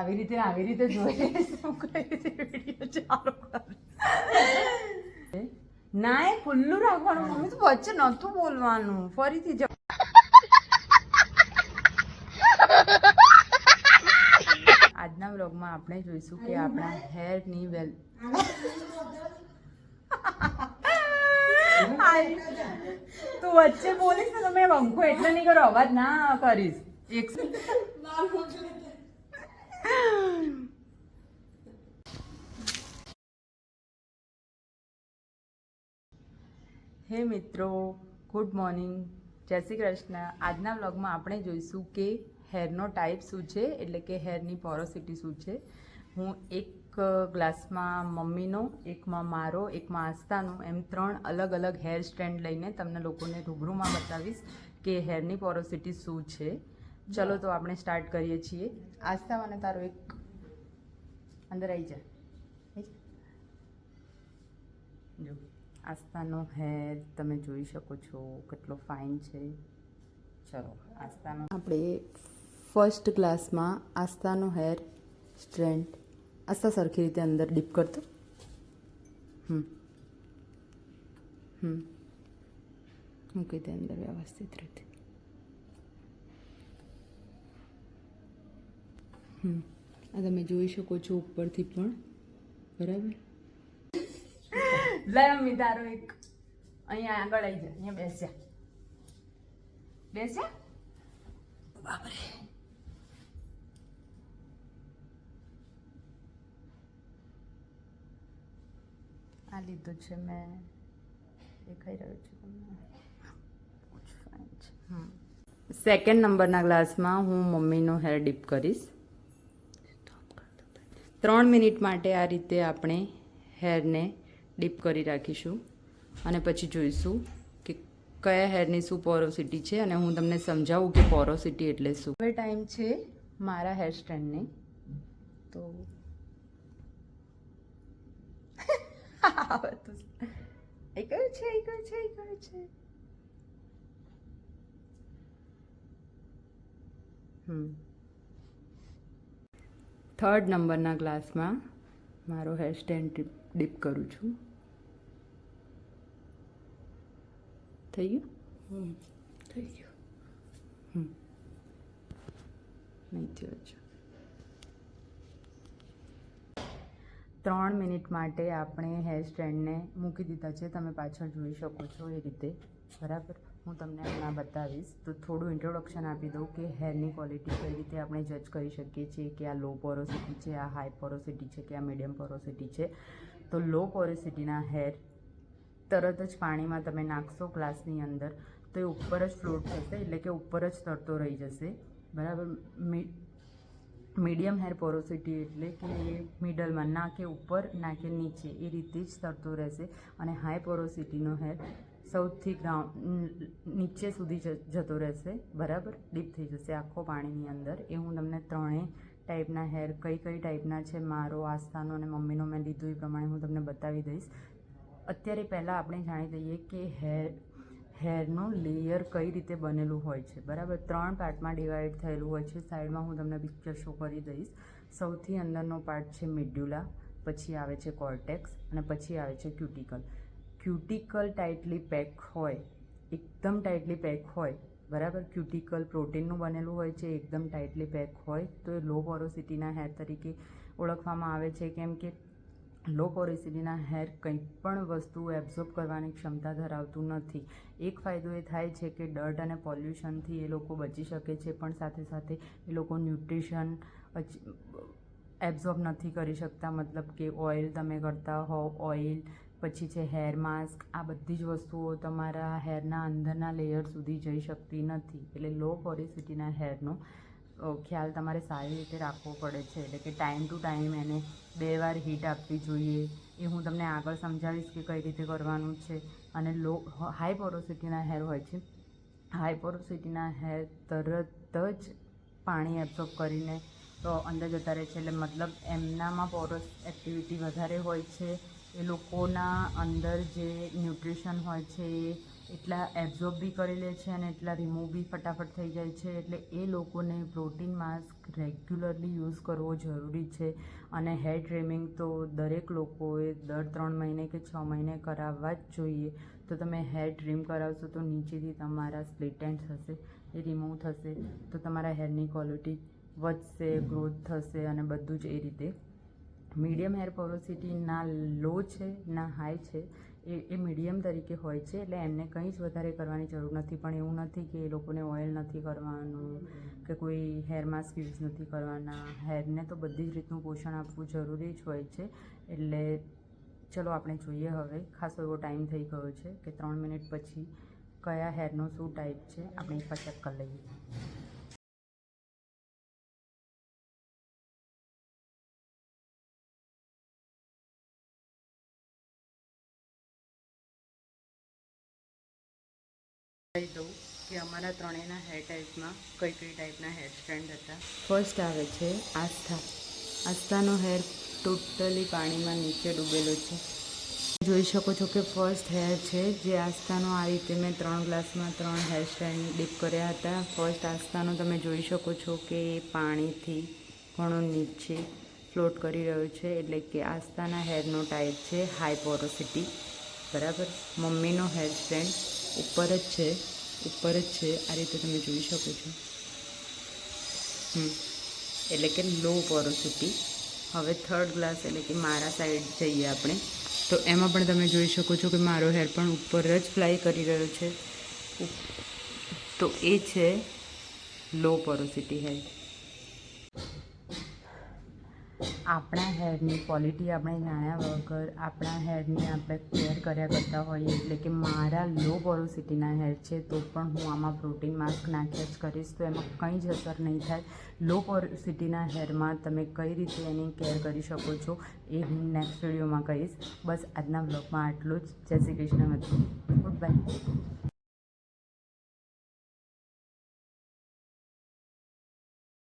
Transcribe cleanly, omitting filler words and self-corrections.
આવી રીતે જોઈએ શું કઈ રીતે વિડીયો ચાલુ કરે ના એ ખુલ્લું રાખવાનું મમ્મી તો વચ્ચે નતું બોલવાનું ફરીથી આજના વ્લોગમાં આપણે જોઈશું કે આપણા હેરની વેલ તું વચ્ચે બોલીશ ને તો મેં પંખો એટલે નહીં કરો અવાજ ના કરીશ એક હે મિત્રો ગુડ મોર્નિંગ જય શ્રી કૃષ્ણ આજના વ્લોગમાં આપણે જોઈશું કે હેરનો ટાઈપ શું છે એટલે કે હેરની પોરોસિટી શું છે હું એક ગ્લાસમાં મમ્મીનો એકમાં મારો એકમાં આસ્થાનો એમ 3 અલગ અલગ હેર સ્ટ્રેન્ડ લઈને તમને લોકોને રૂબરૂમાં બતાવીશ કે હેરની પોરોસિટી શું છે ચલો તો આપણે સ્ટાર્ટ કરીએ છીએ આસ્થા મને તારો એક અંદર આવી જા જો આસ્થાનો હેર તમે જોઈ શકો છો કેટલો ફાઇન છે ચલો આસ્થાનો આપણે ફર્સ્ટ ક્લાસમાં આસ્થાનો હેર સ્ટ્રેન્ડ આસ્થા સરખી રીતે અંદર ડીપ કરતો મૂકી દે અંદર વ્યવસ્થિત રીતે આ તમે જોઈ શકો છો ઉપરથી પણ બરાબર લે મમ્મી તારો એક અહીંયા આગળ આવી જા અહીંયા બેસ્યા બાપરે આ લીધું છે મેં દેખાઈ રહ્યું છે તમને સેકન્ડ નંબરના ગ્લાસમાં હું મમ્મીનો હેર ડીપ કરીશ 3 મિનિટ માટે આ રીતે આપણે હેરને ડીપ કરી રાખીશું અને પછી જોઈશું કે કયા હેરની શું પોરોસિટી છે અને હું તમને સમજાવું કે પોરોસિટી એટલે શું હવે ટાઈમ છે મારા હેર સ્ટ્રેન્ડને તો એ કયું છે થર્ડ નંબરના ગ્લાસમાં મારો હેર સ્ટેન્ડ ડીપ કરું છું થઈ ગયું નહીં થયો છે 3 મિનિટ માટે આપણે હેર સ્ટ્રેન્ડને મૂકી દીધા છે તમે પાછળ જોઈ શકો છો એ રીતે બરાબર હું તમને હમણાં બતાવીશ તો થોડું ઇન્ટ્રોડક્શન આપી દઉં કે હેરની ક્વોલિટી કઈ રીતે આપણે જજ કરી શકીએ છીએ કે આ લો પોરોસિટી છે આ હાઈ પોરોસિટી છે કે આ મીડિયમ પોરોસિટી છે તો લો પોરોસિટીના હેર તરત જ પાણીમાં તમે નાખશો ગ્લાસની અંદર તો એ ઉપર જ ફ્લોટ થશે એટલે કે ઉપર જ તરતો રહી જશે બરાબર મીડિયમ હેર પોરોસિટી એટલે કે એ મિડલમાં ના કે ઉપર ના કે નીચે એ રીતે જ તરતો રહેશે અને હાઈ પોરોસિટીનો હેર સૌથી નીચે સુધી જતો રહેશે બરાબર ડીપ થઈ જશે આખો પાણીની અંદર એ હું તમને ત્રણેય ટાઈપના હેર કઈ ટાઈપના છે મારો આસ્થાનો અને મમ્મીનો મેં લીધું એ પ્રમાણે હું તમને બતાવી દઈશ અત્યારે પહેલાં આપણે જાણી દઈએ કે હેરનું લેયર કઈ રીતે બનેલું હોય છે બરાબર 3 પાર્ટમાં ડિવાઈડ થયેલું હોય છે સાઈડમાં હું તમને પિક્ચર શો કરી દઈશ સૌથી અંદરનો પાર્ટ છે મેડ્યુલા પછી આવે છે કોર્ટેક્સ અને પછી આવે છે ક્યુટિકલ ટાઇટલી પેક હોય એકદમ ટાઇટલી પેક હોય બરાબર ક્યુટિકલ પ્રોટીનનું બનેલું હોય છે એકદમ ટાઇટલી પેક હોય તો એ લો પોરોસિટીના હેર તરીકે ઓળખવામાં આવે છે કેમ કે લો પોરોસિટીના હેર કંઈ પણ વસ્તુ એબ્ઝોર્બ કરવાની ક્ષમતા ધરાવતું નથી એક ફાયદો એ થાય છે કે ડર્ટ અને પોલ્યુશનથી એ લોકો બચી શકે છે પણ સાથે સાથે એ લોકો ન્યુટ્રિશન એબ્ઝોર્બ નથી કરી શકતા મતલબ કે ઓઇલ તમે કરતા હોવ ઓઇલ પછી છે હેર માસ્ક આ બધી જ વસ્તુઓ તમારા હેરના અંદરના લેયર સુધી જઈ શકતી નથી એટલે લો પોરોસિટીના હેરનો ખ્યાલ તમારે સારી રીતે રાખવો પડે છે એટલે કે ટાઈમ ટુ ટાઈમ એને 2 વાર હીટ આપવી જોઈએ એ હું તમને આગળ સમજાવીશ કે કઈ રીતે કરવાનું છે અને હાઈ પોરોસિટીના હેર હોય છે હાઈ પોરોસિટીના હેર તરત જ પાણી એબ્ઝોર્બ કરીને તો અંદર જતા રહે છે એટલે મતલબ એમનામાં પોરસ એક્ટિવિટી વધારે હોય છે એ લોકોના અંદર જે ન્યુટ્રિશન હોય છે એ એટલા એબ્ઝોર્બ બી કરી લે છે અને એટલા રિમૂવ બી ફટાફટ થઈ જાય છે. એટલે એ લોકોને પ્રોટીન માસ્ક રેગ્યુલરલી યુઝ કરવો જરૂરી છે. અને હેર ટ્રીમિંગ તો દરેક લોકોએ દર 3 મહિને કે 6 મહિને કરાવવા જ જોઈએ. તો તમે હેર ટ્રીમ કરાવશો તો નીચેથી તમારા સ્પ્લિટ એન્ડ્સ હશે એ રિમૂવ થશે, તો તમારા હેરની ક્વોલિટી વધશે, ગ્રોથ થશે અને બધું જ એ રીતે. મીડિયમ હેર પોરોસિટી ના લો છે ના હાઈ છે, એ મીડિયમ તરીકે હોય છે. એટલે એમને કંઈ જ વધારે કરવાની જરૂર નથી. પણ એવું નથી કે એ લોકોને ઓઇલ નથી કરવાનું કે કોઈ હેર માસ્ક યુઝ નથી કરવાના. હેરને તો બધી જ રીતનું પોષણ આપવું જરૂરી જ હોય છે. એટલે ચલો આપણે જોઈએ હવે. ખાસો એવો ટાઈમ થઈ ગયો છે કે 3 મિનિટ પછી કયા હેરનો શું ટાઈપ છે આપણે એકવાર ચેક કરી લઈએ. કહી દઉં કે અમારા ત્રણેયના હેર ટાઈપમાં કઈ કઈ ટાઈપના હેર સ્ટ્રેન્ડ હતા. ફર્સ્ટ આવે છે આસ્થા. આસ્થાનો હેર ટોટલી પાણીમાં નીચે ડૂબેલો છે. જોઈ શકો છો કે ફર્સ્ટ હેર છે જે આસ્થાનો. આ રીતે મેં 3 ગ્લાસમાં 3 હેર સ્ટ્રેન્ડ ડીપ કર્યા હતા. ફર્સ્ટ આસ્થાનો તમે જોઈ શકો છો કે પાણીથી ઘણો નીચે ફ્લોટ કરી રહ્યો છે. એટલે કે આસ્થાના હેરનો ટાઈપ છે હાઈ પોરોસિટી. બરાબર. મમ્મીનો હેર સ્ટ્રેન્ડ ઉપર જ છે. આ રીતે તમે જોઈ શકો છો. એટલે કે લો પોરોસિટી. હવે થર્ડ ગ્લાસ એટલે કે મારા સાઈડ જઈએ આપણે, તો એમાં પણ તમે જોઈ શકો છો કે મારો હેર પણ ઉપર જ ફ્લાય કરી રહ્યો છે. તો એ છે લો પોરોસિટી હેર. આપણા હેરની ક્વોલિટી આપણે જાણ્યા વગર આપણા હેરની આપણે કેર કર્યા કરતા હોઈએ. એટલે કે મારા લો પોરોસિટીના હેર છે તો પણ હું આમાં પ્રોટીન માસ્ક નાખ્યા જ કરીશ, તો એમાં કંઈ જ અસર નહીં થાય. લો પોરોસિટીના હેરમાં તમે કઈ રીતે એની કેર કરી શકો છો એ હું નેક્સ્ટ વિડીયોમાં કહીશ. બસ આજના બ્લોગમાં આટલું જ. જય શ્રી કૃષ્ણ મિત્રો. Good bye.